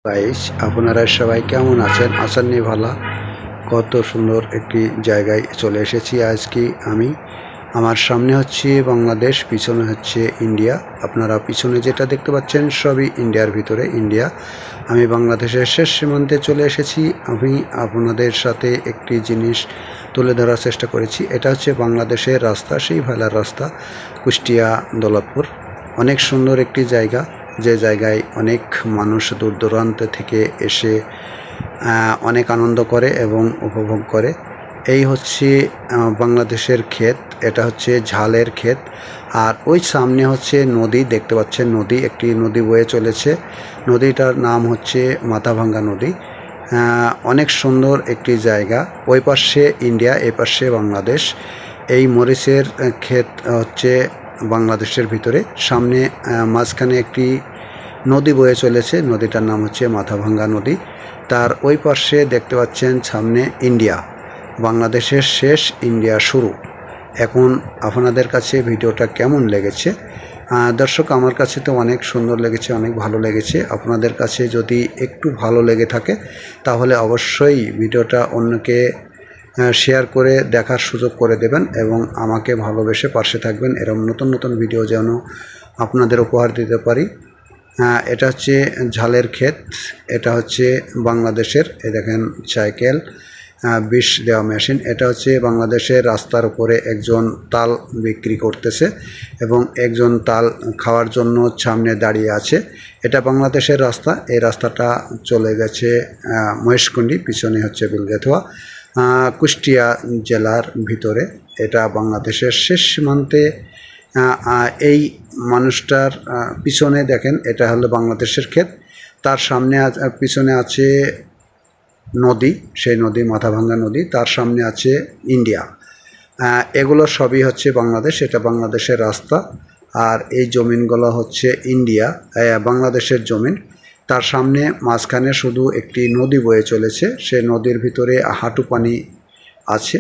Guys, আপনারা সবাই কেমন আছেন? আশা নিয়ে ভালো। কত সুন্দর একটি জায়গায় চলে এসেছি আজকে আমি। আমার সামনে হচ্ছে বাংলাদেশ, পিছনে হচ্ছে ইন্ডিয়া। আপনারা পিছনে যেটা দেখতে পাচ্ছেন সবই ইন্ডিয়ার ভিতরে ইন্ডিয়া। আমি বাংলাদেশের শেষ সীমান্তে চলে এসেছি। আমি আপনাদের সাথে একটি জিনিস তুলে ধরার চেষ্টা করেছি। এটা হচ্ছে বাংলাদেশের রাস্তা, সেই ভাইলার রাস্তা, কুষ্টিয়া দৌলতপুর। অনেক সুন্দর একটি জায়গা, যে জায়গায় অনেক মানুষ দূর দূরান্ত থেকে এসে অনেক আনন্দ করে এবং উপভোগ করে। এই হচ্ছে বাংলাদেশের ক্ষেত, এটা হচ্ছে ঝালের ক্ষেত। আর ওই সামনে হচ্ছে নদী, দেখতে পাচ্ছেন নদী, একটি নদী বয়ে চলেছে। নদীটার নাম হচ্ছে মাথাভাঙ্গা নদী। অনেক সুন্দর একটি জায়গা। ওই পাশে ইন্ডিয়া, এই পাশে বাংলাদেশ। এই মরিচের ক্ষেত হচ্ছে বাংলাদেশের ভিতরে। সামনে মাঝখানে একটি নদী বয়ে চলেছে, নদীটার নাম হচ্ছে মাথাভাঙ্গা নদী। তার ওই পাশে দেখতে পাচ্ছেন সামনে ইন্ডিয়া, বাংলাদেশের শেষ, ইন্ডিয়া শুরু। এখন আপনাদের কাছে ভিডিওটা কেমন লেগেছে? দর্শক, আমার কাছে তো অনেক সুন্দর লেগেছে, অনেক ভালো লেগেছে। আপনাদের কাছে যদি একটু ভালো লেগে থাকে তাহলে অবশ্যই ভিডিওটা অন্যকে শেয়ার করে দেখার সুযোগ করে দেবেন এবং আমাকে ভালোবেসে পাশে থাকবেন। এরকম নতুন নতুন ভিডিও যেন আপনাদের উপহার দিতে পারি। এটা হচ্ছে ঝালের ক্ষেত, এটা হচ্ছে বাংলাদেশের। এই দেখেন সাইকেল, বিষ দেওয়া মেশিন। এটা হচ্ছে বাংলাদেশের রাস্তার উপরে একজন তাল বিক্রি করতেছে এবং একজন তাল খাওয়ার জন্য সামনে দাঁড়িয়ে আছে। এটা বাংলাদেশের রাস্তা। এই রাস্তাটা চলে গেছে মহেশকুণ্ডি, পিছনে হচ্ছে বিলগেথুয়া, কুষ্টিয়া জেলার ভিতরে। এটা বাংলাদেশের শেষ সীমান্তে। এই মানুষটার পিছনে দেখেন, এটা হলো বাংলাদেশের ক্ষেত। তার সামনে পিছনে আছে নদী, সেই নদী মাথাভাঙ্গা নদী। তার সামনে আছে ইন্ডিয়া। এগুলো সবই হচ্ছে বাংলাদেশ, এটা বাংলাদেশের রাস্তা। আর এই জমিনগুলো হচ্ছে ইন্ডিয়া, বাংলাদেশের জমিন। তার সামনে মাঝখানে শুধু একটি নদী বয়ে চলেছে, সে নদীর ভিতরে হাঁটু পানি আছে।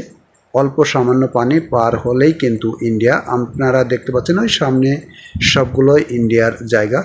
অল্প সামান্য পানি পার হলেই কিন্তু ইন্ডিয়া। আপনারা দেখতে পাচ্ছেন ওই সামনে সবগুলোই ইন্ডিয়ার জায়গা।